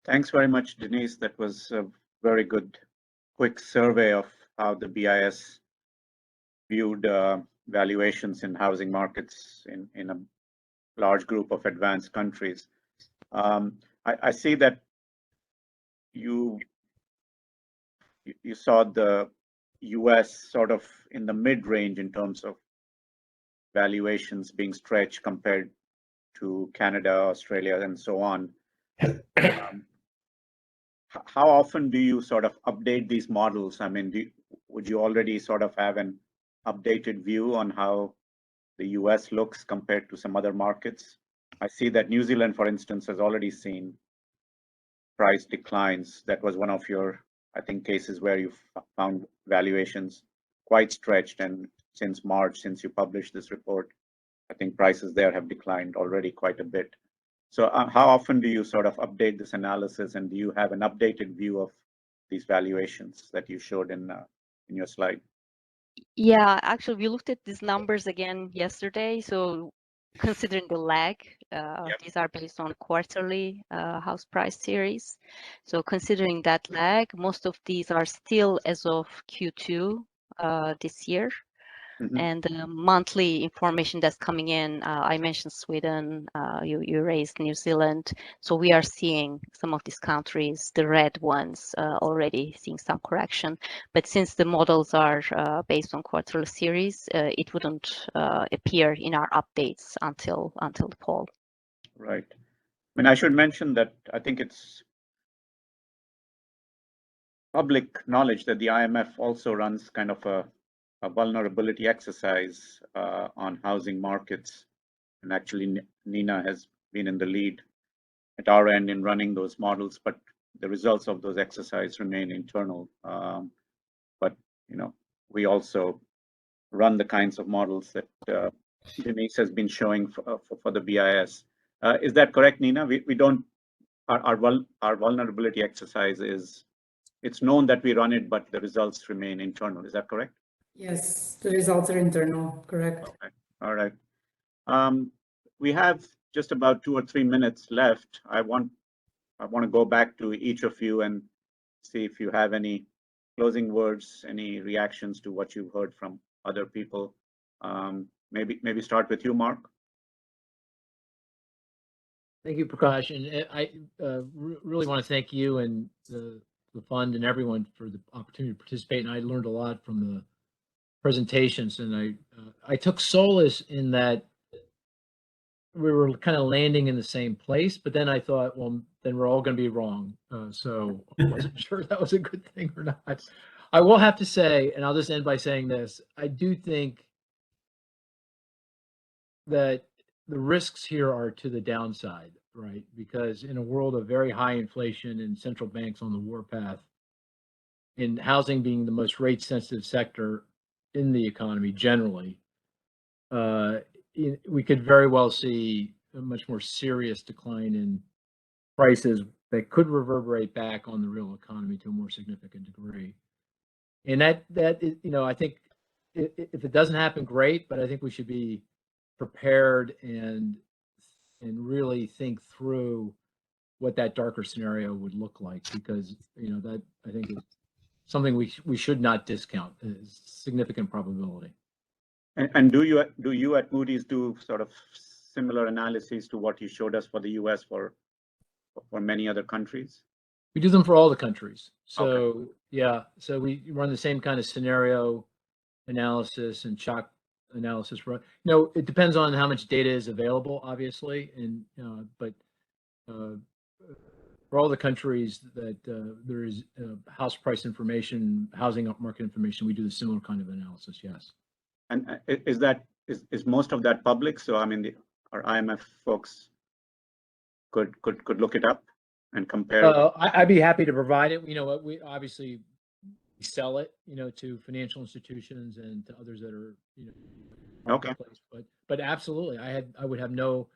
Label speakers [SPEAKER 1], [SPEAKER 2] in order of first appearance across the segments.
[SPEAKER 1] Thanks very much, Deniz. That was a very good, quick survey of how the BIS viewed valuations in housing markets in a large group of advanced countries. I see that you saw the US sort of in the mid-range in terms of valuations being stretched compared to Canada, Australia, and so on. How often do you sort of update these models? I mean, would you already sort of have an updated view on how the US looks compared to some other markets? I see that New Zealand, for instance, has already seen price declines. That was one of your, I think, cases where you found valuations quite stretched. And since March, since you published this report, I think prices there have declined already quite a bit. So how often do you sort of update this analysis, and do you have an updated view of these valuations that you showed in your slide?
[SPEAKER 2] Yeah, actually, we looked at these numbers again yesterday. So considering the lag, these are based on quarterly house price series. So considering that lag, most of these are still as of Q2 this year.
[SPEAKER 1] Mm-hmm.
[SPEAKER 2] And the monthly information that's coming in, I mentioned Sweden, you raised New Zealand. So we are seeing some of these countries, the red ones, already seeing some correction. But since the models are based on quarterly series, it wouldn't appear in our updates until the fall.
[SPEAKER 1] Right. I mean, I should mention that I think it's public knowledge that the IMF also runs kind of a vulnerability exercise on housing markets. And actually, Nina has been in the lead at our end in running those models, but the results of those exercises remain internal. But we also run the kinds of models that Deniz has been showing for the BIS. Is that correct, Nina? We don't. Our vulnerability exercise is, it's known that we run it, but the results remain internal. Is that correct?
[SPEAKER 3] Yes, the results are internal, correct.
[SPEAKER 1] Okay. All right. We have just about 2 or 3 minutes left. I want to go back to each of you and see if you have any closing words, any reactions to what you've heard from other people. Maybe start with you, Mark.
[SPEAKER 4] Thank you, Prakash, and I really want to thank you and the fund and everyone for the opportunity to participate. And I learned a lot from the presentations, and I took solace in that we were kind of landing in the same place. But then I thought, well, then we're all going to be wrong. So I wasn't sure that was a good thing or not. I will have to say, and I'll just end by saying this: I do think that the risks here are to the downside, right? Because in a world of very high inflation and central banks on the warpath, and housing being the most rate sensitive sector in the economy generally, we could very well see a much more serious decline in prices that could reverberate back on the real economy to a more significant degree. And that I think if it doesn't happen, great, but I think we should be prepared and really think through what that darker scenario would look like, because that I think is something we should not discount. Is significant probability.
[SPEAKER 1] And do you at Moody's do sort of similar analyses to what you showed us for the US for many other countries?
[SPEAKER 4] We do them for all the countries. So
[SPEAKER 1] Okay.
[SPEAKER 4] yeah, so we run the same kind of scenario analysis and shock analysis. It depends on how much data is available, obviously, and but for all the countries that there is house price information, housing market information, we do the similar kind of analysis. Yes.
[SPEAKER 1] And is most of that public? So I mean, our IMF folks could look it up and compare.
[SPEAKER 4] I'd be happy to provide it. We obviously sell it, to financial institutions and to others that are,
[SPEAKER 1] Okay.
[SPEAKER 4] But absolutely, I would have no.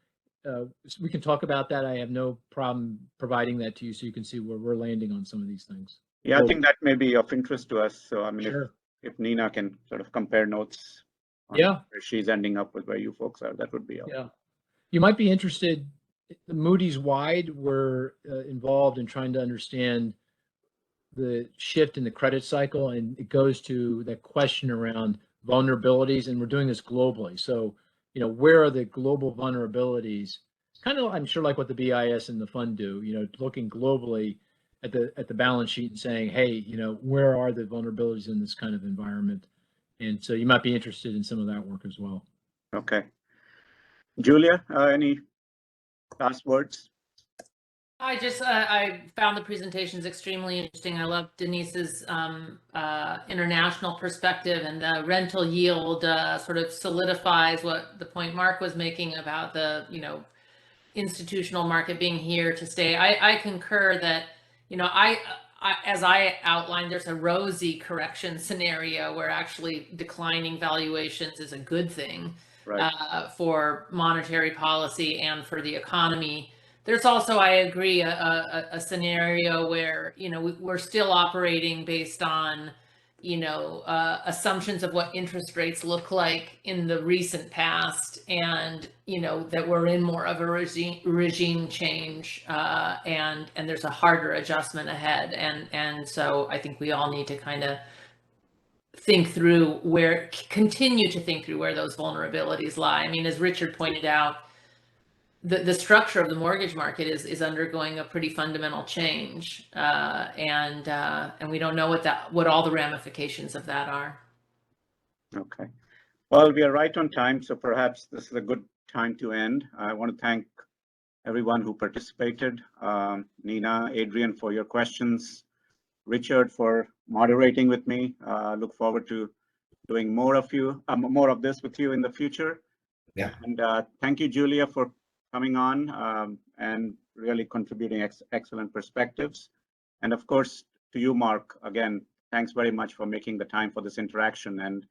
[SPEAKER 4] We can talk about that. I have no problem providing that to you, so you can see where we're landing on some of these things.
[SPEAKER 1] Yeah, I think that may be of interest to us. So I mean,
[SPEAKER 4] sure.
[SPEAKER 1] If Nina can sort of compare notes on
[SPEAKER 4] Yeah,
[SPEAKER 1] where she's ending up with where you folks are, that would be helpful.
[SPEAKER 4] Yeah. You might be interested Moody's wide were involved in trying to understand the shift in the credit cycle, and it goes to that question around vulnerabilities, and we're doing this globally. So, where are the global vulnerabilities? Kind of, I'm sure, like what the BIS and the fund do. Looking globally at the balance sheet and saying, hey, where are the vulnerabilities in this kind of environment? And so you might be interested in some of that work as well.
[SPEAKER 1] Okay. Julia, any last words?
[SPEAKER 5] I found the presentations extremely interesting. I love Deniz's international perspective, and the rental yield sort of solidifies what the point Mark was making about the, institutional market being here to stay. I concur that, as I outlined, there's a rosy correction scenario where actually declining valuations is a good thing, right, for monetary policy and for the economy. There's also, I agree, a scenario where, we're still operating based on, assumptions of what interest rates look like in the recent past, and, that we're in more of a regime change, and there's a harder adjustment ahead. And so I think we all need to kind of continue to think through where those vulnerabilities lie. I mean, as Richard pointed out, the structure of the mortgage market is undergoing a pretty fundamental change, and we don't know what all the ramifications of that are. Okay.
[SPEAKER 1] Well, we are right on time, so perhaps this is a good time to end. I want to thank everyone who participated. Nina, Adrian, for your questions. Richard, for moderating with me. Look forward to doing more of this with you in the future.
[SPEAKER 6] Yeah.
[SPEAKER 1] And thank you, Julia, for coming on and really contributing excellent perspectives. And of course, to you, Mark, again, thanks very much for making the time for this interaction. And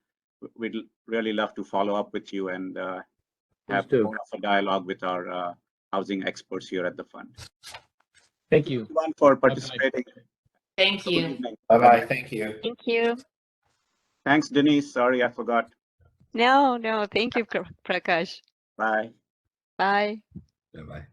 [SPEAKER 1] we'd really love to follow up with you and have more of a dialogue with our housing experts here at the fund.
[SPEAKER 4] Thank you.
[SPEAKER 1] Everyone for participating.
[SPEAKER 5] Thank you.
[SPEAKER 6] Bye-bye. Thank you.
[SPEAKER 2] Thank you.
[SPEAKER 1] Thanks, Deniz. Sorry, I forgot.
[SPEAKER 2] No, thank you, Prakash.
[SPEAKER 1] Bye.
[SPEAKER 2] Bye.
[SPEAKER 6] Bye-bye.